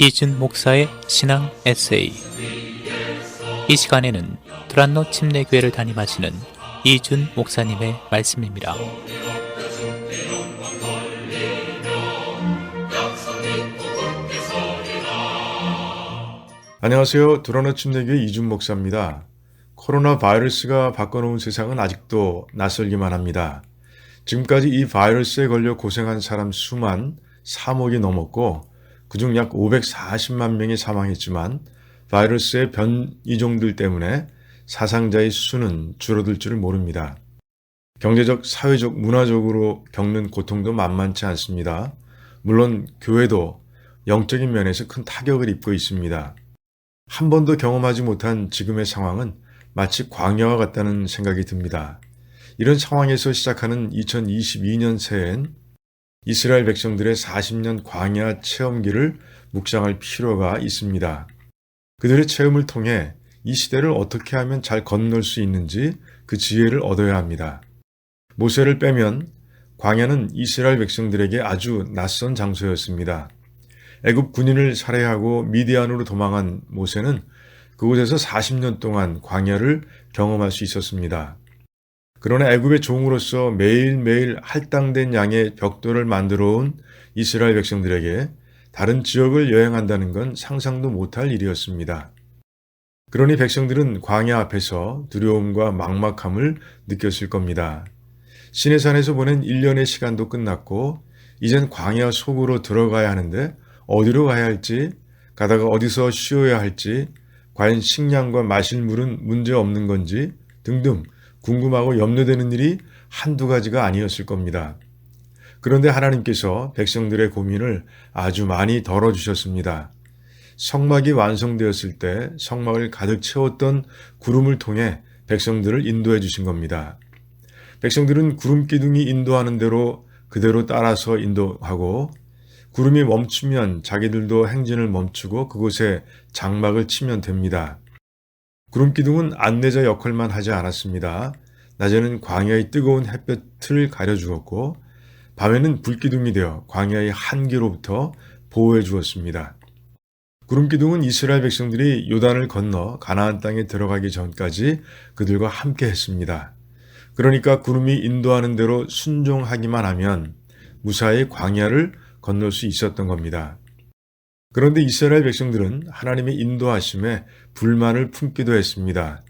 이준 목사의 신앙 에세이. 이 시간에는 두란노 침례교회를 담임하시는 이준 목사님의 말씀입니다. 안녕하세요. 두란노 침례교회 이준 목사입니다. 코로나 바이러스가 바꿔놓은 세상은 아직도 낯설기만 합니다. 지금까지 이 바이러스에 걸려 고생한 사람 수만 3억이 넘었고 그중 약 540만 명이 사망했지만 바이러스의 변이종들 때문에 사상자의 수는 줄어들 줄을 모릅니다. 경제적, 사회적, 문화적으로 겪는 고통도 만만치 않습니다. 물론 교회도 영적인 면에서 큰 타격을 입고 있습니다. 한 번도 경험하지 못한 지금의 상황은 마치 광야와 같다는 생각이 듭니다. 이런 상황에서 시작하는 2022년 새해엔 이스라엘 백성들의 40년 광야 체험기를 묵상할 필요가 있습니다. 그들의 체험을 통해 이 시대를 어떻게 하면 잘 건널 수 있는지 그 지혜를 얻어야 합니다. 모세를 빼면 광야는 이스라엘 백성들에게 아주 낯선 장소였습니다. 애굽 군인을 살해하고 미디안으로 도망한 모세는 그곳에서 40년 동안 광야를 경험할 수 있었습니다. 그러나 애굽의 종으로서 매일매일 할당된 양의 벽돌을 만들어 온 이스라엘 백성들에게 다른 지역을 여행한다는 건 상상도 못할 일이었습니다. 그러니 백성들은 광야 앞에서 두려움과 막막함을 느꼈을 겁니다. 시내산에서 보낸 1년의 시간도 끝났고 이젠 광야 속으로 들어가야 하는데 어디로 가야 할지, 가다가 어디서 쉬어야 할지, 과연 식량과 마실 물은 문제 없는 건지 등등 궁금하고 염려되는 일이 한두 가지가 아니었을 겁니다. 그런데 하나님께서 백성들의 고민을 아주 많이 덜어주셨습니다. 성막이 완성되었을 때 성막을 가득 채웠던 구름을 통해 백성들을 인도해 주신 겁니다. 백성들은 구름 기둥이 인도하는 대로 그대로 따라서 인도하고 구름이 멈추면 자기들도 행진을 멈추고 그곳에 장막을 치면 됩니다. 구름 기둥은 안내자 역할만 하지 않았습니다. 낮에는 광야의 뜨거운 햇볕을 가려주었고 밤에는 불기둥이 되어 광야의 한기로부터 보호해 주었습니다. 구름 기둥은 이스라엘 백성들이 요단을 건너 가나안 땅에 들어가기 전까지 그들과 함께 했습니다. 그러니까 구름이 인도하는 대로 순종하기만 하면 무사히 광야를 건널 수 있었던 겁니다. 그런데 이스라엘 백성들은 하나님의 인도하심에 불만을 품기도 했습니다.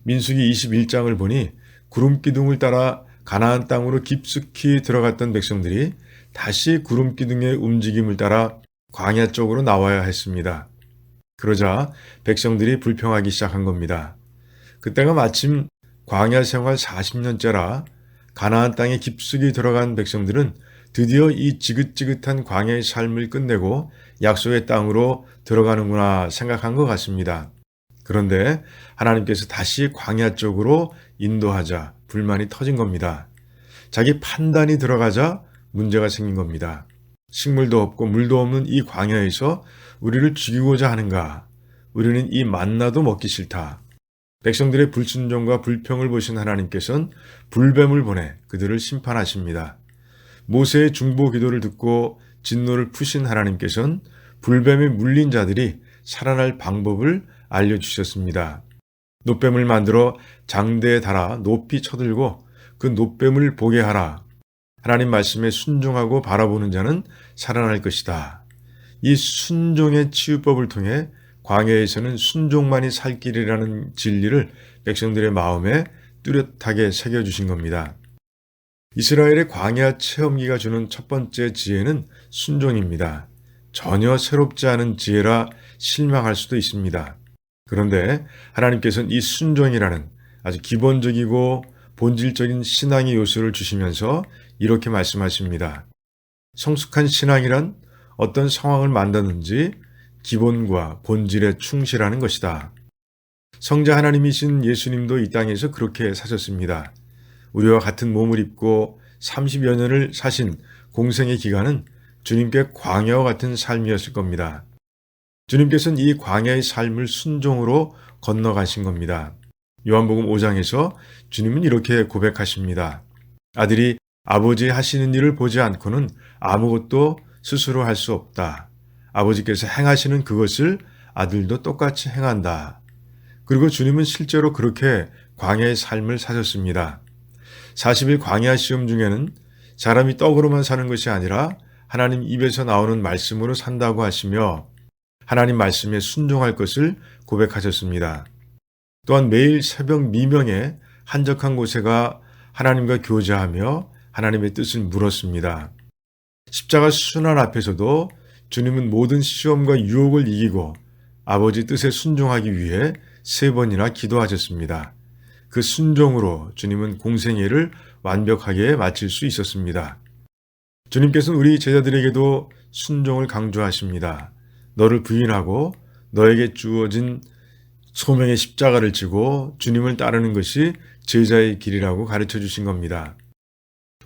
민수기 21장을 보니 구름 기둥을 따라 가나안 땅으로 깊숙이 들어갔던 백성들이 다시 구름 기둥의 움직임을 따라 광야 쪽으로 나와야 했습니다. 그러자 백성들이 불평하기 시작한 겁니다. 그때가 마침 광야 생활 40년째라 가나안 땅에 깊숙이 들어간 백성들은 드디어 이 지긋지긋한 광야의 삶을 끝내고 약속의 땅으로 들어가는구나 생각한 것 같습니다. 그런데 하나님께서 다시 광야 쪽으로 인도하자 불만이 터진 겁니다. 자기 판단이 들어가자 문제가 생긴 겁니다. 식물도 없고 물도 없는 이 광야에서 우리를 죽이고자 하는가? 우리는 이 만나도 먹기 싫다. 백성들의 불순종과 불평을 보신 하나님께서는 불뱀을 보내 그들을 심판하십니다. 모세의 중보 기도를 듣고 진노를 푸신 하나님께서는 불뱀에 물린 자들이 살아날 방법을 알려주셨습니다. 놋뱀을 만들어 장대에 달아 높이 쳐들고 그 놋뱀을 보게 하라. 하나님 말씀에 순종하고 바라보는 자는 살아날 것이다. 이 순종의 치유법을 통해 광야에서는 순종만이 살 길이라는 진리를 백성들의 마음에 뚜렷하게 새겨주신 겁니다. 이스라엘의 광야 체험기가 주는 첫 번째 지혜는 순종입니다. 전혀 새롭지 않은 지혜라 실망할 수도 있습니다. 그런데 하나님께서는 이 순종이라는 아주 기본적이고 본질적인 신앙의 요소를 주시면서 이렇게 말씀하십니다. 성숙한 신앙이란 어떤 상황을 만나든지 기본과 본질에 충실하는 것이다. 성자 하나님이신 예수님도 이 땅에서 그렇게 사셨습니다. 우리와 같은 몸을 입고 30여 년을 사신 공생의 기간은 주님께 광야와 같은 삶이었을 겁니다. 주님께서는 이 광야의 삶을 순종으로 건너가신 겁니다. 요한복음 5장에서 주님은 이렇게 고백하십니다. 아들이 아버지 하시는 일을 보지 않고는 아무것도 스스로 할 수 없다. 아버지께서 행하시는 그것을 아들도 똑같이 행한다. 그리고 주님은 실제로 그렇게 광야의 삶을 사셨습니다. 40일 광야 시험 중에는 사람이 떡으로만 사는 것이 아니라 하나님 입에서 나오는 말씀으로 산다고 하시며 하나님 말씀에 순종할 것을 고백하셨습니다. 또한 매일 새벽 미명에 한적한 곳에 가 하나님과 교제하며 하나님의 뜻을 물었습니다. 십자가 순환 앞에서도 주님은 모든 시험과 유혹을 이기고 아버지 뜻에 순종하기 위해 3번이나 기도하셨습니다. 그 순종으로 주님은 공생애를 완벽하게 마칠 수 있었습니다. 주님께서는 우리 제자들에게도 순종을 강조하십니다. 너를 부인하고 너에게 주어진 소명의 십자가를 지고 주님을 따르는 것이 제자의 길이라고 가르쳐 주신 겁니다.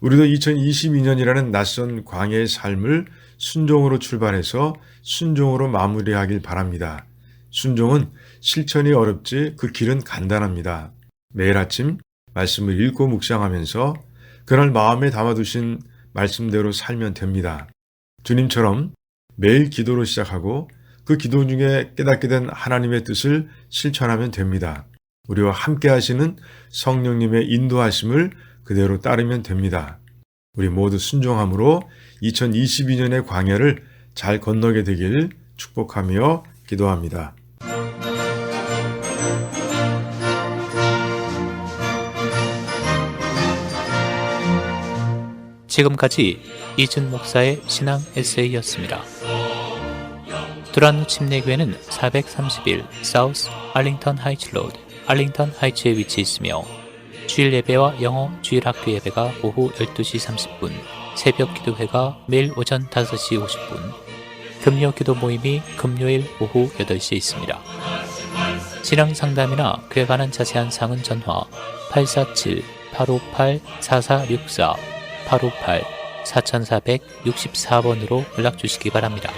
우리도 2022년이라는 낯선 광야의 삶을 순종으로 출발해서 순종으로 마무리하길 바랍니다. 순종은 실천이 어렵지 그 길은 간단합니다. 매일 아침 말씀을 읽고 묵상하면서 그날 마음에 담아두신 말씀대로 살면 됩니다. 주님처럼 매일 기도로 시작하고 그 기도 중에 깨닫게 된 하나님의 뜻을 실천하면 됩니다. 우리와 함께 하시는 성령님의 인도하심을 그대로 따르면 됩니다. 우리 모두 순종함으로 2022년의 광야를 잘 건너게 되길 축복하며 기도합니다. 지금까지 이준 목사의 신앙 에세이였습니다. 두란노 침례교회는 431 사우스 알링턴 하이츠 로드, 알링턴 하이츠에 위치해 있으며 주일 예배와 영어 주일 학교 예배가 오후 12시 30분, 새벽 기도회가 매일 오전 5시 50분, 금요 기도 모임이 금요일 오후 8시에 있습니다. 신앙 상담이나 그에 관한 자세한 사항은 전화 847-858-4464, 858-4464번으로 연락 주시기 바랍니다.